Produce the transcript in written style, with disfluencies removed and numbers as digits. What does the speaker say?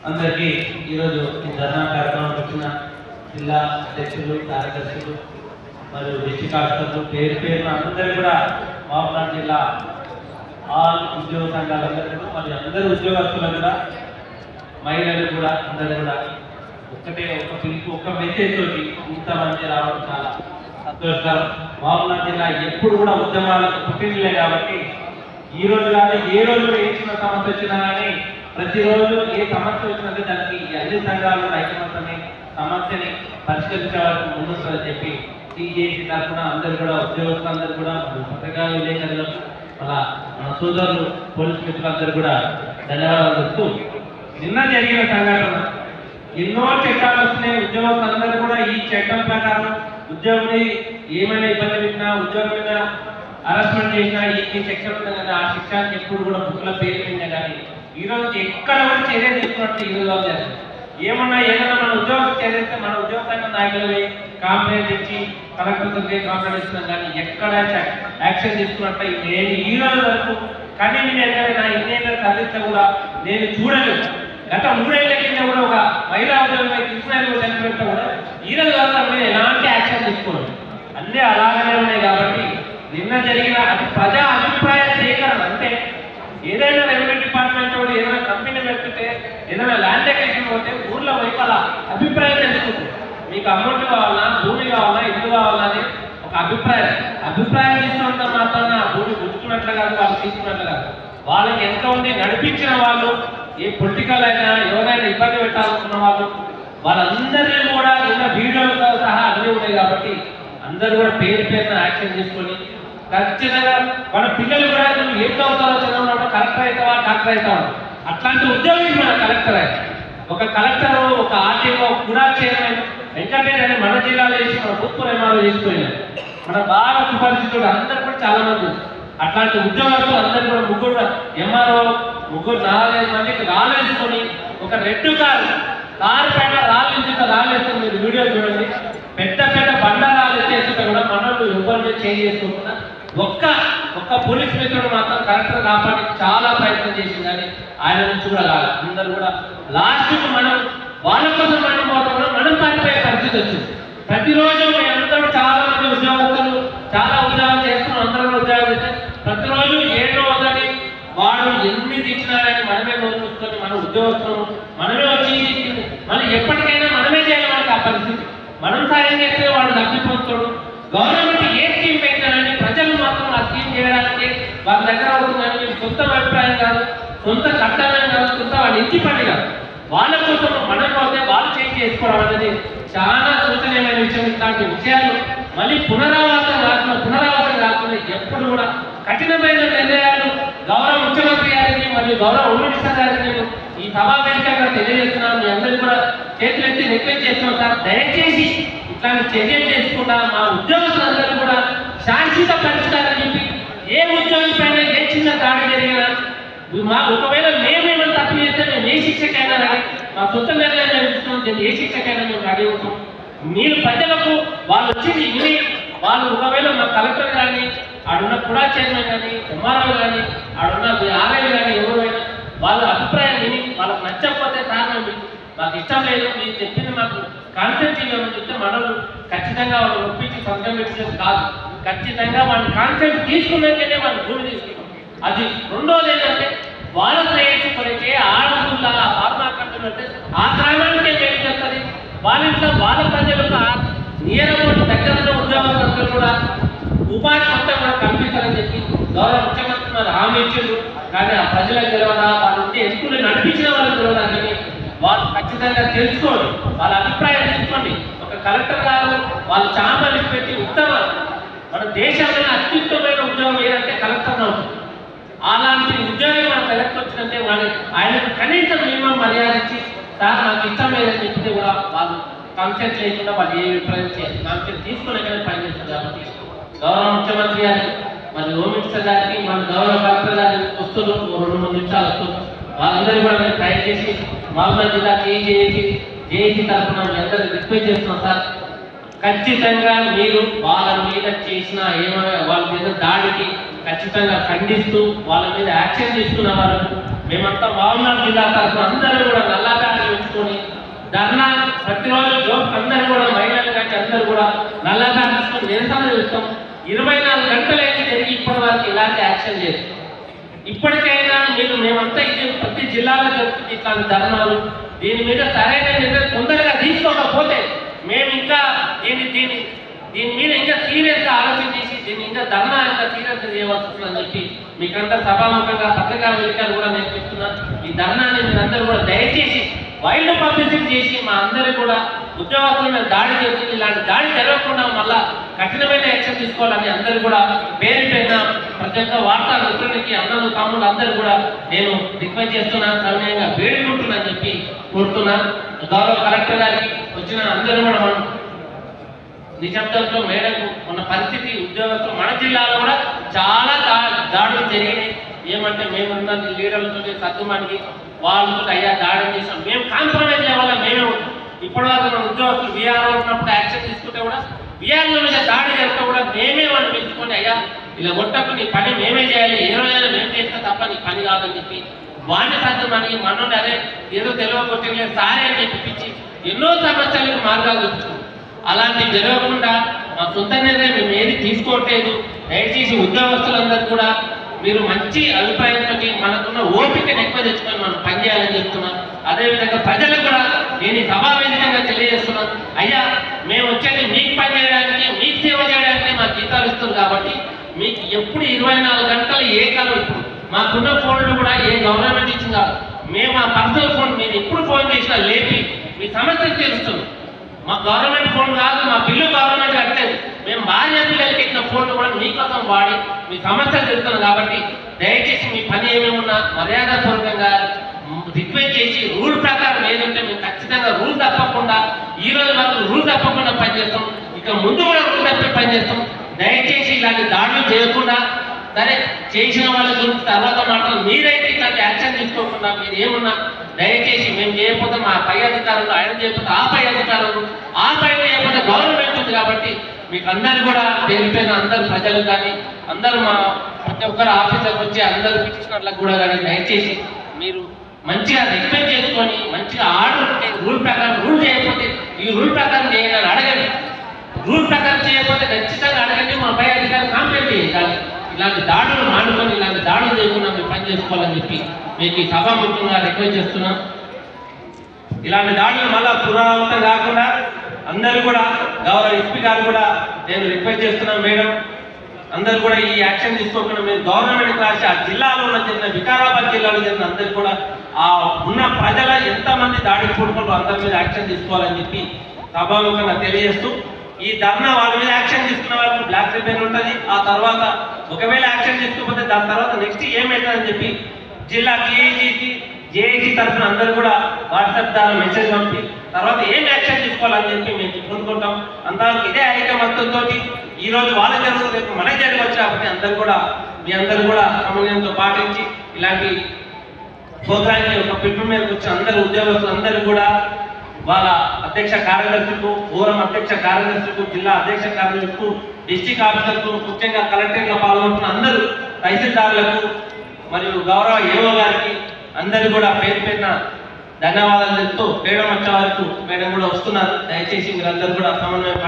అందరికీ ఈరోజు ఈ ధర్నా కార్యక్రమం వచ్చిన జిల్లా అధ్యక్షులు కార్యదర్శులు మరియు డిస్ట్రిక్ట్ ఆఫీసర్లు పేరు పేరున అందరూ కూడా మహబూబ్నగర్ జిల్లా ఆల్ ఉద్యోగ సంఘాలందరూ మరియు అందరూ ఉద్యోగస్తులు కూడా మహిళలు కూడా అందరూ కూడా ఒక్కటే ఒక పిలుపు ఒక మెసేజ్ తోటి ఇంతమంది రావడం చాలా సంతోషకరం. మహబూబ్నగర్ జిల్లా ఎప్పుడు కూడా ఉద్యమాలకు పుట్టినలే కాబట్టి ఈ రోజు కానీ ఏ రోజు ఏ చిన్న సమస్య వచ్చినా కానీ ప్రతిరోజు ఏ సమస్య వచ్చినట్టు దానికి అన్ని సంఘాలు ఐక్యమతని సమస్యని పరిష్కరించే వరకు ముందుంటుందని చెప్పి టీజేసీ తరఫున అందరూ కూడా ఉద్యోగస్తులందరూ కూడా పత్రికా విలేకరులకు మన సోదరులు పోలీసు మిత్రులందరూ కూడా ధన్యవాదాలు చెప్తూ నిన్న జరిగిన సంఘటన ఎన్నో చట్టాలు వస్తున్నాయి. ఉద్యోగస్తులందరూ కూడా ఈ చట్టం ప్రకారం ఉద్యోగిని ఏమైనా ఇబ్బంది పెట్టినా ఉద్యోగం మీద హరాస్మెంట్ చేసినా ఈ సెక్షన్ ఉంటుంది కదా ఆ శిక్షానికి ఎప్పుడు కూడా బుక్ల పేరు మీద కానీ ఈరోజు ఎక్కడ కూడా చర్య తీసుకున్నట్టు ఈరోజు చేస్తారు. ఏమన్నా ఏదైనా మన ఉద్యోగం చేస్తే మన ఉద్యోగ సంఘ నాయకులవి కాంప్లైంట్ ఇచ్చి కలెక్టర్తో కాంప్లైంట్ ఇస్తున్నాం కానీ ఎక్కడ యాక్షన్ తీసుకున్నట్టు నేను ఈ రోజు వరకు కానీ నేను ఎక్కడైనా ఇన్నేళ్ళ సర్వీస్లో కూడా నేను చూడలేదు. గత 3 ఏళ్ల కింద కూడా ఒక మహిళా ఉద్యోగం కృష్ణాలు చనిపోతే కూడా ఈ రోజు వరకు నేను ఎలాంటి యాక్షన్ తీసుకోలేదు. అన్నీ అలాగనే ఉన్నాయి కాబట్టి నిన్న జరిగిన అది ప్రజా అభిప్రాయ సేకరణ అంటే ఏదైనా రెవెన్యూ డిపార్ట్మెంట్ వాళ్ళు ఏదైనా కంపెనీ పెట్టుకుంటే ఏదైనా ల్యాండ్ అక్విజిషన్ పోతే ఊర్లో వైపు అలా అభిప్రాయం తెలుసుకుంటుంది. మీకు అమౌంట్ కావాలా భూమి కావాలా ఇల్లు కావాలా అని ఒక అభిప్రాయం తీసుకున్నంత మాత్రాన ఆ భూమి గుర్తున్నట్లు కాదు వాళ్ళు తీసుకున్నట్లు కాదు. వాళ్ళకి ఎంత ఉంది నడిపించిన వాళ్ళు ఏ పొలిటికల్ అయినా ఎవరైనా ఇబ్బంది పెట్టాలనుకున్న వాళ్ళు వాళ్ళందరినీ కూడా నిన్న వీడియోలతో సహా అన్నీ ఉన్నాయి కాబట్టి అందరూ కూడా పేరు పేరున యాక్షన్ తీసుకొని ఖచ్చితంగా మన పిల్లలు కూడా నువ్వు ఏం చదువుతారో చదవడం కలెక్టర్ అవుతావా డాక్టర్ అవుతావా అట్లాంటి ఉద్యోగం మన కలెక్టర్ అయితే ఒక కలెక్టర్ ఒక ఆర్టీఓ కూడా చైర్మన్ వెంకటేశ్వర అని మన జిల్లాలో చేసి మన భూత్పూర్ ఎంఆర్ఓ చేసిపోయినారు. మన బాగా సుపరిచితుడు అందరు కూడా చాలా మంది అట్లాంటి ఉద్యోగాలు అందరూ కూడా ముగ్గురు ఎంఆర్ఓ 4-5 మందికి రాలేసుకొని ఒక రెడ్ కారు పైన రాళ్ళేసుకొని మీరు వీడియో చూడండి. పెద్ద బండారాలు ఎత్తేస్తుంటే కూడా మనల్ని ఎవరిని చేంజ్ చేసుకోకుండా ఒక్క పోలీస్ మిత్రుడు మాత్రం కలెక్టర్ కాపాడి చాలా ప్రయత్నం చేసింది కానీ ఆయన నుంచి కూడా కాదు. అందరూ కూడా లాస్ట్కు మనం వాళ్ళ కోసం మనం పారిపోయే పరిస్థితి వచ్చింది. ప్రతిరోజు మేమందరూ చాలా మంది ఉద్యోగస్తులు చాలా ఉద్యోగాలు చేస్తున్నాం. అందరూ కూడా ఉద్యోగాలు చేస్తే ప్రతిరోజు ఏడో ఒకటి వాడు ఎన్ని తెచ్చినారని మనమే నోచుకొని మన ఉద్యోగస్తులు మనమే వచ్చి మనం ఎప్పటికైనా మనమే చేయాలి. మనకి ఆ పరిస్థితి మనం సాయం చేస్తే వాడు తగ్గిపోతాడు. గవర్నమెంట్ ఏ స్కీమ్ పెట్టారని ప్రజలు మాత్రం ఆ స్కీమ్ చేయడానికి వాళ్ళ దగ్గర అవుతుందని మేము సొంత అభిప్రాయం కాదు, సొంత కర్తవ్యం కాదు, సొంత వాళ్ళ ఇంటి పని కాదు. వాళ్ళ కోసం మనం పోతే వాళ్ళు చేంజ్ చేసుకోవడం అనేది చాలా సూచనీయమైన విషయం. ఇట్లాంటి విషయాలు మళ్ళీ పునరావాసం కాకుండా ఎప్పుడు కూడా కఠినమైన నిర్ణయాలు గౌరవ ముఖ్యమంత్రి గారికి మరియు గౌరవ హోమ్ మినిస్టర్ గారికి ఈ సమావేశంగా తెలియజేస్తున్నాం. మీ అందరూ కూడా చేతులెత్తి రిక్వెస్ట్ చేస్తున్నాం సార్, దయచేసి ఇట్లాంటి చర్యలు చేసుకుంటా మా ఉద్యోగస్తులందరూ కూడా శాంతియుత పరిష్కారం చెప్పి ఏ ఉద్యోగం పైన ఏ చిన్న దాడి జరిగినా మా ఒకవేళ మేమేమైనా తప్పు చేస్తే మేము ఏ శిక్షకైనా కానీ మా సొంత నిర్ణయం జరుగుతున్నాం ఏ శిక్షకైనా మేము రెడీ అవుతాం. మీరు ప్రజలకు వాళ్ళు వచ్చి విని వాళ్ళు ఒకవేళ మా కలెక్టర్ కానీ ఆడున్న కూడా చైర్మన్ కానీ ఎంఆర్ఓ కానీ ఆడున్న ఆర్ఐ కానీ ఎవరైనా వాళ్ళ అభిప్రాయం విని వాళ్ళకి నచ్చకపోతే కారణం మాకు ఇష్టం లేదు మీరు చెప్పింది మాకు కాన్సెప్ట్ ఇవ్వమని చెప్తే మనలు ఖచ్చితంగా వాళ్ళు ఒప్పించి సంఘం పెట్టినది కాదు. ఖచ్చితంగా వాళ్ళ కాన్సెప్ట్ తీసుకున్నాకనే వాళ్ళ భూమి తీసుకున్నాం. అది రెండోది ఏంటంటే వాళ్ళ శ్రేయస్సు కొరికే ఆడవుల్లా ఫార్మా కంపెనీ అంటే ఆ గ్రామానికే మేలు చేస్తుంది. వాళ్ళ ఇంట్లో వాళ్ళ ప్రజలకు నియరమైన దగ్గర ఉద్యోగాలందరూ కూడా ఉపాధి మొత్తం కూడా కల్పించాలని చెప్పి గౌరవ ముఖ్యమంత్రి మరి హామీ ఇచ్చిండు. కానీ ఆ ప్రజలకు తెలియదా వాళ్ళు ఉంటే ఎందుకు నడిపించిన వాళ్ళకి తెలియదా అని వాళ్ళు ఖచ్చితంగా తెలుసుకోండి. వాళ్ళ అభిప్రాయం తీసుకోండి. ఒక కలెక్టర్ గారు వాళ్ళు చాంబర్లు పెట్టి ఉత్తమ మన దేశంలో అత్యుత్తమైన ఉద్యోగం ఏదంటే కలెక్టర్ అవుతుంది. అలాంటి ఉద్యోగం మన కలెక్టర్ వచ్చినంటే ఆయనకు కనీసం మినిమం మర్యాద ఇచ్చి సార్ నాకు ఇష్టం లేదని చెప్తే కూడా వాళ్ళు కాన్సెప్ట్ లేకుండా వాళ్ళు ఏ అభిప్రాయం చేయాలి కాన్సెప్ట్ తీసుకునే పనిచేస్తారు. కాబట్టి గౌరవ ముఖ్యమంత్రి గారు మరి హోమ్ మినిస్టర్ గారికి మన గౌరవ కలెక్టర్ గారికి వస్తున్నారు 2-3 నిమిషాలు వస్తున్నారు. వాళ్ళందరూ కూడా నేను ట్రై చేసి మహబూబాబాద్ జిల్లా జేఏసీ తరఫున మీ అందరూ రిక్వెస్ట్ చేస్తున్నాం సార్. ఖచ్చితంగా మీరు వాళ్ళ మీద చేసిన వాళ్ళ మీద దాడికి ఖచ్చితంగా ఖండిస్తూ వాళ్ళ మీద యాక్షన్ తీసుకున్న వాళ్ళు మేమంతా మహబూబాబాద్ జిల్లా తరఫున అందరూ కూడా నల్లబ్యాడ్లు పెంచుకొని ధర్నా ప్రతిరోజు జోక్ అందరూ కూడా మహిళలు కానీ అందరూ కూడా నల్లబ్యాడ్లు తీసుకొని నిరసన చేస్తాం. 24 గంటలైతే జరిగి ఇప్పటి వరకు ఇలాంటి యాక్షన్ లేదు. ఇప్పటికైనా మీరు మేమంతా ఇది ప్రతి జిల్లాలో జరుగుతుంది ఇట్లాంటి ధర్నాలు. దీని మీద సరైన నిర్ణయం తొందరగా తీసుకోకపోతే మేము ఇంకా దీని మీద ఇంకా సీరియస్గా ఆలోచన చేసి దీన్ని ఇంకా ధర్నా ఇంకా సీరియస్గా చేయవలసి వస్తుందని చెప్పి మీకంతా సభాముఖంగా పత్రికా వేదికలు కూడా నేను చెప్తున్నాను. ఈ ధర్నాన్ని మీరందరూ కూడా దయచేసి వైల్డ్ పబ్లిసిటీ చేసి మా అందరూ కూడా ఉద్యోగస్తుల మీద దాడి చేసి ఇలాంటి దాడి జరగకుండా మళ్ళా కఠినమైన యాక్షన్ తీసుకోవాలని అందరూ కూడా పేరు పేరున ప్రతి ఒక్క వార్తా మిత్రునికి అన్నలు తమ్ముళ్ళు అందరూ కూడా నేను రిక్వెస్ట్ చేస్తున్నాను, సమయంగా వేడుకుంటున్నాను చెప్పి కోరుతున్నాను. గౌరవ కలెక్టర్ గారికి వచ్చిన అందరూ కూడా మనం నిశ్శబ్దంతో మేడకు ఉన్న పరిస్థితి ఉద్యోగస్తులు మన జిల్లాలో కూడా చాలా దాడులు జరిగినాయి. ఏమంటే మేమున్న లీడర్లతో సర్దుమానికి వాళ్ళతో అయ్యా దాడి చేసాం. మేము కాంప్రమైజ్ అవ్వాలా మేమే ఇప్పటిదాకా మన ఉద్యోగస్తులు బీఆర్ఓ ఉన్నప్పుడు యాక్షన్ తీసుకుంటే కూడా బీఆర్ఓ మీద దాడి చేస్తే కూడా మేమే వాళ్ళు పెంచుకొని అయ్యా ఇలా కొట్టకు నీ పని మేమే చేయాలి, ఏ రోజైనా మేము చేస్తే తప్ప నీ పని కాదని చెప్పి వాడిని సర్దుమానికి మనోని అదే ఏదో తెలియకొట్టలేదు సారే అని చెప్పించి ఎన్నో సమస్యలకు మార్గాలు చూపుతున్నాం. అలాంటివి జరగకుండా మా సొంత నిర్ణయం మేము ఏది తీసుకోవట్లేదు. దయచేసి ఉద్యోగస్తులందరూ కూడా మీరు మంచి అభిప్రాయంతో మనకున్న ఓపికను ఎక్కువ తెచ్చుకొని మనం పనిచేయాలని చెప్తున్నాం. అదేవిధంగా ప్రజలకు కూడా నేను సభావేదికంగా తెలియజేస్తున్నాను, అయ్యా మేము వచ్చేది మీకు పని చేయడానికి మీకు సేవ చేయడానికి మా జీతాలు ఇస్తుంది కాబట్టి మీకు ఎప్పుడు 24 గంటలు ఏ కాలం ఇప్పుడు మాకున్న ఫోన్లు కూడా ఏ గవర్నమెంట్ ఇచ్చింది కాదు. మేము ఆ పర్సనల్ ఫోన్ మీరు ఎప్పుడు ఫోన్ చేసినా లేపి మీ సమస్యలు తెలుస్తుంది. మా గవర్నమెంట్ ఫోన్ కాదు, మా బిల్లు గవర్నమెంట్ కట్టలేదు. మేము భార్య పిల్లలకి ఇచ్చిన ఫోన్లు కూడా మీకోసం వాడి మీ సమస్యలు తెలుస్తున్నాం. కాబట్టి దయచేసి మీ పని ఏమేమున్నా మర్యాదపూర్వకంగా రిక్వెస్ట్ చేసి రూల్ ప్రకారం ఏదంటే మేము ఖచ్చితంగా రూల్ తప్పకుండా ఈ రోజు వరకు రూల్ తప్పకుండా పనిచేస్తాం. ఇక ముందు కూడా రూల్ తప్పి పనిచేస్తాం. దయచేసి ఇలాంటి దాడులు చేయకుండా సరే చేసిన వాళ్ళ గురించి తర్వాత మాత్రం మీరైతే ఇట్లాంటి యాక్షన్ తీసుకోకుండా మీరు ఏమున్నా దయచేసి మేము చేయకపోతే మా పై అధికారులు, ఆయన చేయకపోతే ఆ పై అధికారులు, ఆ పై చేయకపోతే గవర్నమెంట్ ఉంది. కాబట్టి మీకు అందరు కూడా పేరుపైన అందరు ప్రజలు కానీ అందరూ మా ప్రతి ఒక్కరు ఆఫీసర్కి వచ్చి అందరూ పిటిషనర్లకు కూడా కానీ దయచేసి మీరు మంచిగా రిక్వెస్ట్ చేసుకొని మంచిగా ఆర్డర్ రూల్ ప్రకారం రూల్ చేయకపోతే ఈ రూల్ ప్రకారం చేయాలని అడగండి. రూల్ ప్రకారం చేయకపోతే ఖచ్చితంగా అడగండి, మా పై అధికారులు కంప్లైంట్ చేయాలి. ఇలాంటి దాడులు మానుకొని ఇలాంటి దాడులు చేయకుండా మీరు పని చేసుకోవాలని చెప్పి మీకు ఈ సభాముఖంగా రిక్వెస్ట్ చేస్తున్నాం. ఇలాంటి దాడులు మళ్ళా పునరావృతం కాకుండా అందరూ కూడా గౌరవ ఎస్పీ గారు కూడా నేను రిక్వెస్ట్ చేస్తున్నాను మేడం, అందరూ కూడా ఈ యాక్షన్ తీసుకోకుండా మీరు గవర్నమెంట్ రాసి ఆ జిల్లాలో జరిగిన వికారాబాద్ జిల్లాలో జరిగిన అందరూ కూడా ఆ ఉన్న ప్రజల ఎంతమంది దాడికి కూడుకుంటూ అందరి మీద యాక్షన్ తీసుకోవాలని చెప్పి సభాముఖంగా తెలియజేస్తూ ఈ ధర్నా వాళ్ళ మీద యాక్షన్ తీసుకున్న వాళ్ళకి బ్లాక్ రిబన్ ఉంటుంది. ఆ తర్వాత ఒకవేళ యాక్షన్ తీసుకోకపోతే దాని తర్వాత నెక్స్ట్ ఏమవుతుందని చెప్పి జిల్లా జేఏసీ తరఫున అందరూ కూడా వాట్సాప్ ద్వారా మెసేజ్ పంపి తర్వాత ఏం యాక్షన్ తీసుకోవాలని చెప్పి మేము కోరుకుంటాం. అంతవరకు ఇదే ఐకమత్యంతో ఈ రోజు వాళ్ళ జరుగుతుంది, రేపు మనకి జరగవచ్చు. కాబట్టి అందరూ కూడా మీ అందరూ కూడా సమన్వయంతో పాటించి ఇలాంటి ప్రోగ్రాంకి ఒక పిలుపు మేరకు వచ్చి అందరూ ఉద్యోగస్తులు అందరూ కూడా వాళ్ళ అధ్యక్ష కార్యదర్శులకు, ఫోరం అధ్యక్ష కార్యదర్శులకు, జిల్లా అధ్యక్ష కార్యదర్శులకు, డిస్ట్రిక్ట్ ఆఫీసర్లకు, ముఖ్యంగా కలెక్టరేట్లో పాల్గొంటున్న అందరూ తహసీల్దారులకు మరియు గౌరవ ఏఓ గారికి అందరూ కూడా పేరు పేరున ధన్యవాదాలు చెప్తూ మేడం వచ్చే వరకు మేడం కూడా వస్తున్నారు. దయచేసి మీరందరూ కూడా సమన్వయం